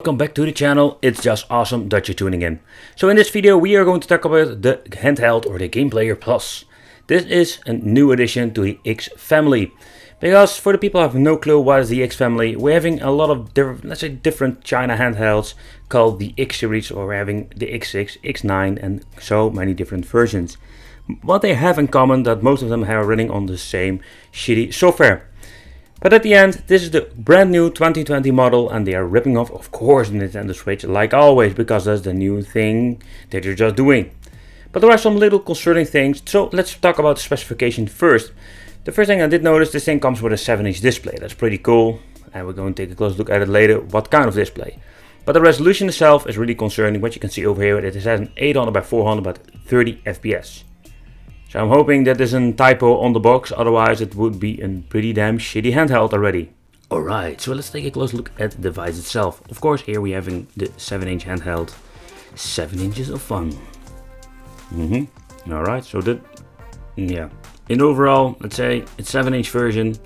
Welcome back to the channel. It's just awesome that you're tuning in. So in this video we are going to talk about the Handheld or the Game Player Plus. This is a new addition to the X family. Because for the people who have no clue what is the X family, we're having a lot of different China handhelds called the X series, or we're having the X6, X9 and so many different versions. What they have in common that most of them are running on the same shitty software. But at the end, this is the brand new 2020 model and they are ripping off, of course, the Nintendo Switch like always, because that's the new thing that you're just doing. But there are some little concerning things, so let's talk about the specification first. The first thing I did notice, this thing comes with a 7-inch display. That's pretty cool, and we're going to take a close look at it later, what kind of display. But the resolution itself is really concerning. What you can see over here, it has an 800 by 400 but 30 FPS. So I'm hoping that there's a typo on the box, otherwise it would be a pretty damn shitty handheld already. Alright, so let's take a close look at the device itself. Of course, here we having the 7-inch handheld. 7 inches of fun. Alright, so in overall, let's say it's 7-inch version,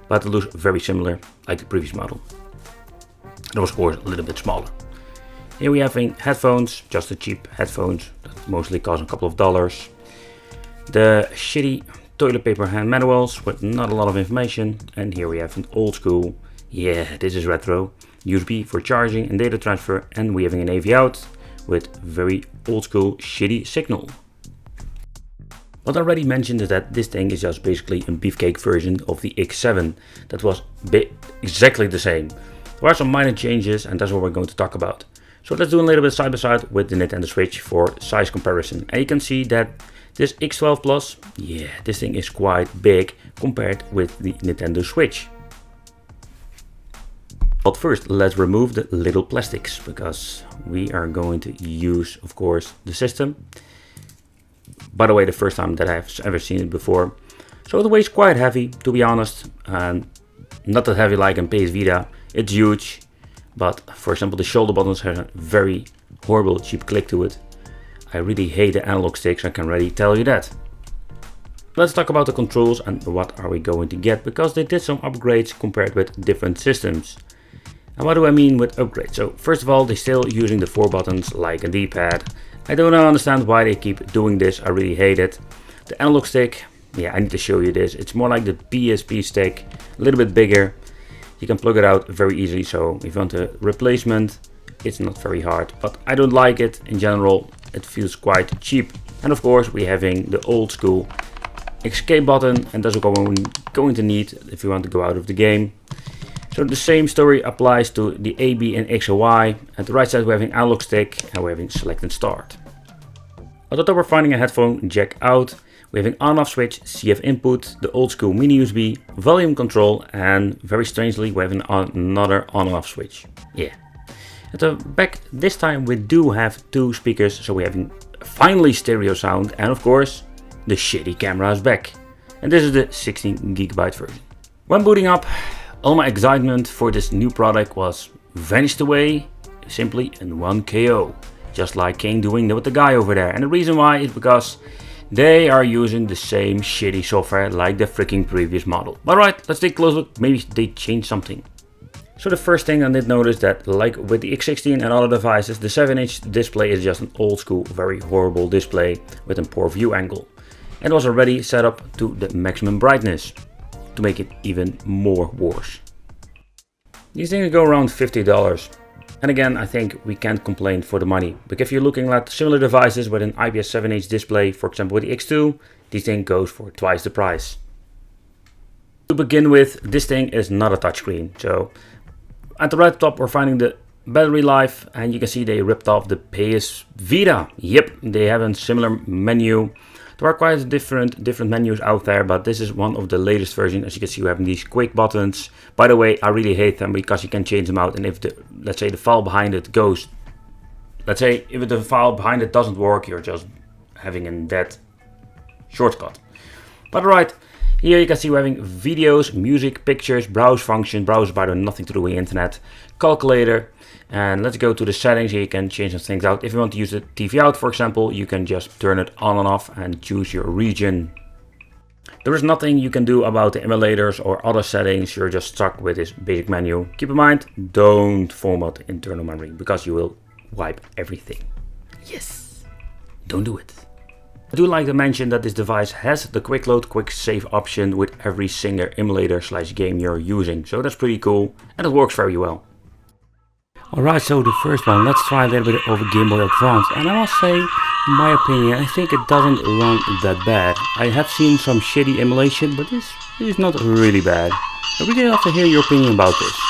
but it looks very similar like the previous model. It was of course a little bit smaller. Here we having headphones, just the cheap headphones that mostly cost a couple of dollars. The shitty toilet paper hand manuals with not a lot of information, and here we have an old school, yeah, this is retro, USB for charging and data transfer, and we having an AV out with very old school shitty signal. What I already mentioned is that this thing is just basically a beefcake version of the X7 that was exactly the same. There are some minor changes and that's what we're going to talk about. So let's do a little bit side by side with the Nintendo Switch for size comparison, and you can see that this X12 Plus, yeah, this thing is quite big compared with the Nintendo Switch. But first, let's remove the little plastics, because we are going to use, of course, the system. By the way, the first time that I've ever seen it before. So the weight is quite heavy, to be honest, and not that heavy like in PSVita. It's huge, but for example, the shoulder buttons have a very horrible cheap click to it. I really hate the analog sticks, I can already tell you that. Let's talk about the controls and what are we going to get, because they did some upgrades compared with different systems. And what do I mean with upgrades? So first of all, they're still using the 4 buttons like a D-pad. I don't understand why they keep doing this, I really hate it. The analog stick, yeah, I need to show you this. It's more like the PSP stick, a little bit bigger. You can plug it out very easily, so if you want a replacement, it's not very hard. But I don't like it in general. It feels quite cheap. And of course we're having the old school escape button, and that's what we're going to need if you want to go out of the game. So the same story applies to the A, B and X and Y. At the right side we're having analog stick and we're having select and start. At the top we're finding a headphone jack out. We're having on off switch, CF input, the old school mini USB, volume control, and very strangely we're having another on off switch. Yeah. At the back this time we do have 2 speakers, so we're having finally stereo sound, and of course the shitty camera is back. And this is the 16GB version. When booting up, all my excitement for this new product was vanished away simply in one KO. Just like King doing with the guy over there. And the reason why is because they are using the same shitty software like the freaking previous model. Alright, let's take a close look, maybe they changed something. So the first thing I did notice that, like with the X16 and other devices, the 7-inch display is just an old school, very horrible display with a poor view angle. And it was already set up to the maximum brightness to make it even more worse. These things go around $50. And again, I think we can't complain for the money. But if you're looking at similar devices with an IPS 7-inch display, for example with the X2, this thing goes for twice the price. To begin with, this thing is not a touchscreen. So at the right top we're finding the battery life, and you can see they ripped off the PSVita. Yep, they have a similar menu. There are quite different menus out there, but this is one of the latest versions. As you can see, we have these quick buttons. By the way, I really hate them because you can change them out, and if let's say the file behind it goes, let's say if the file behind it doesn't work, you're just having a dead shortcut. But alright, here you can see we're having videos, music, pictures, browse function, browse by the way, nothing to do with the internet, calculator, and let's go to the settings. Here you can change some things out. If you want to use the TV out, for example, you can just turn it on and off and choose your region. There is nothing you can do about the emulators or other settings, you're just stuck with this basic menu. Keep in mind, don't format the internal memory because you will wipe everything. Yes, don't do it. I do like to mention that this device has the quick load, quick save option with every single emulator / game you're using. So that's pretty cool and it works very well. Alright, so the first one, let's try a little bit of Game Boy Advance. And I must say, in my opinion, I think it doesn't run that bad. I have seen some shitty emulation, but this is not really bad. I really love to hear your opinion about this.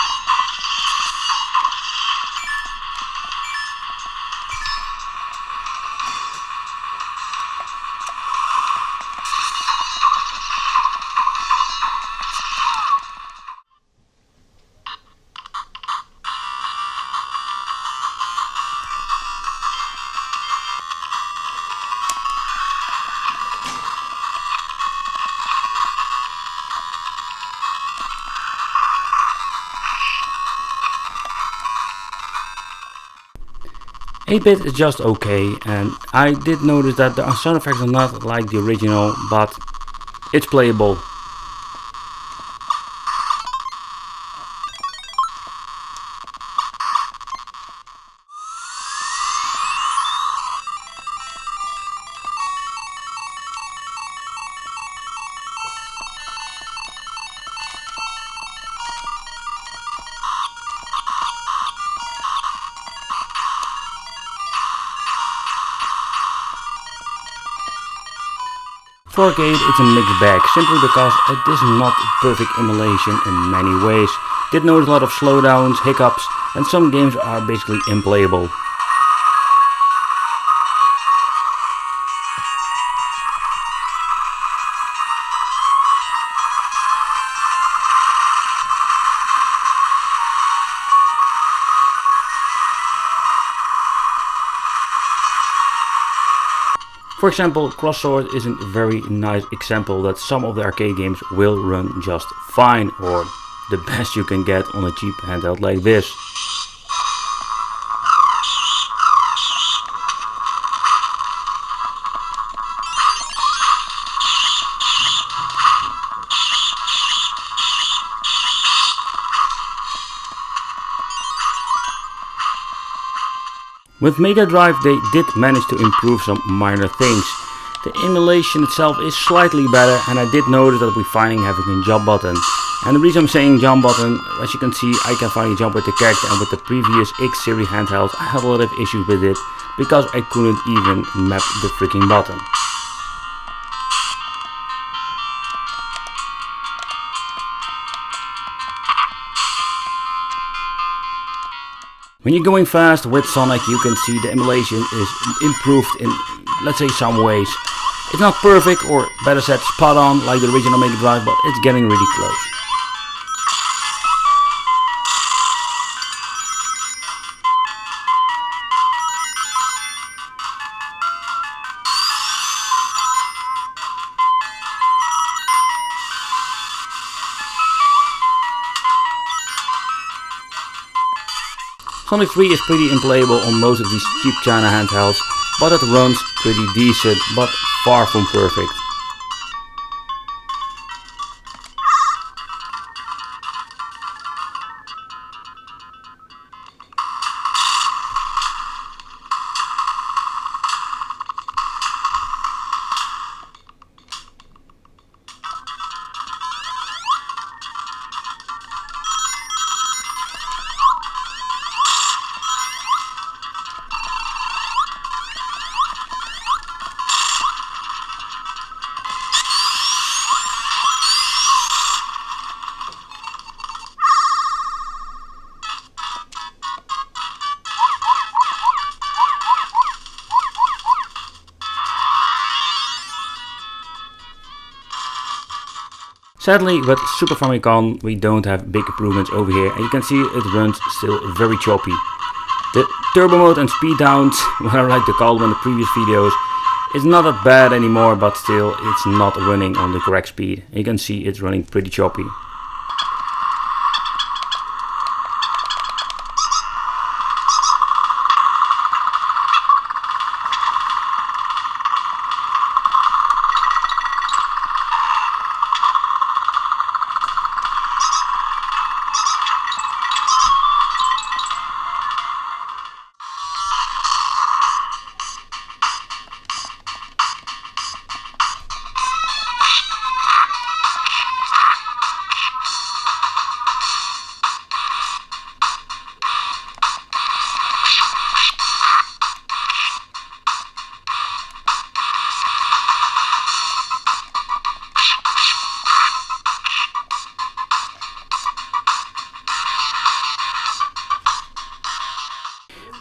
Bit is just okay, and I did notice that the sound effects are not like the original, but it's playable. For arcade, it's a mixed bag, simply because it is not perfect emulation in many ways. Did notice a lot of slowdowns, hiccups, and some games are basically unplayable. For example, Crossword is a very nice example that some of the arcade games will run just fine, or the best you can get on a cheap handheld like this. With Mega Drive they did manage to improve some minor things. The emulation itself is slightly better, and I did notice that we finally have a jump button. And the reason I'm saying jump button, as you can see, I can finally jump with the character, and with the previous X series handhelds I had a lot of issues with it because I couldn't even map the freaking button. When you're going fast with Sonic, you can see the emulation is improved in, let's say, some ways. It's not perfect, or better said, spot on like the original Mega Drive, but it's getting really close. Sonic 3 is pretty unplayable on most of these cheap China handhelds, but it runs pretty decent, but far from perfect. Sadly, with Super Famicom we don't have big improvements over here, and you can see it runs still very choppy. The turbo mode and speed downs, what I like to call them in the previous videos, is not that bad anymore, but still it's not running on the correct speed. And you can see it's running pretty choppy.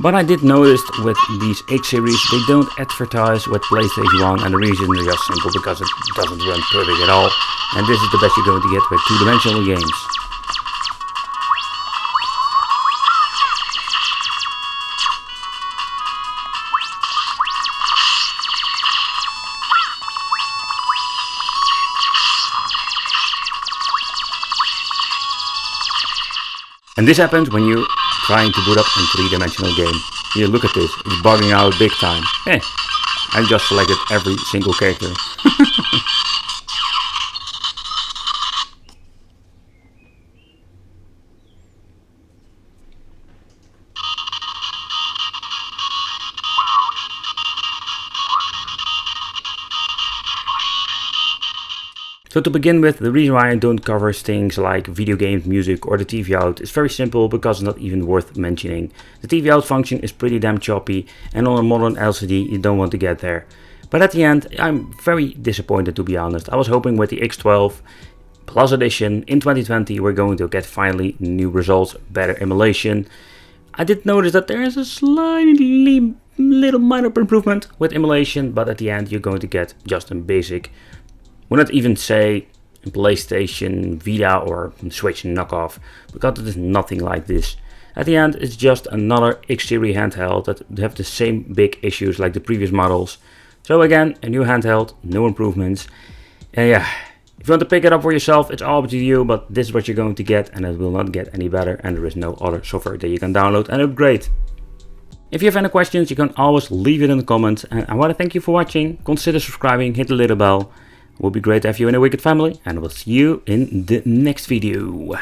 But I did notice with these X series, they don't advertise with PlayStation 1, and the reason is just simple, because it doesn't run perfect at all, and this is the best you're going to get with two-dimensional games. And this happens when you're trying to boot up a three-dimensional game. Here, look at this, it's bugging out big time. I just selected every single character. So to begin with, the reason why I don't cover things like video games, music or the TV out is very simple, because it's not even worth mentioning. The TV out function is pretty damn choppy, and on a modern LCD you don't want to get there. But at the end I'm very disappointed, to be honest. I was hoping with the X12 Plus Edition in 2020 we're going to get finally new results, better emulation. I did notice that there is a slightly little minor improvement with emulation, but at the end you're going to get just a basic, will not even say PlayStation Vita or Switch knockoff, because it is nothing like this. At the end it's just another X series handheld that have the same big issues like the previous models. So again, a new handheld, no improvements. And yeah, if you want to pick it up for yourself, it's all up to you, but this is what you're going to get, and it will not get any better, and there is no other software that you can download and upgrade. If you have any questions, you can always leave it in the comments, and I want to thank you for watching. Consider subscribing, hit the little bell. It would be great to have you in a Wicked family, and I will see you in the next video.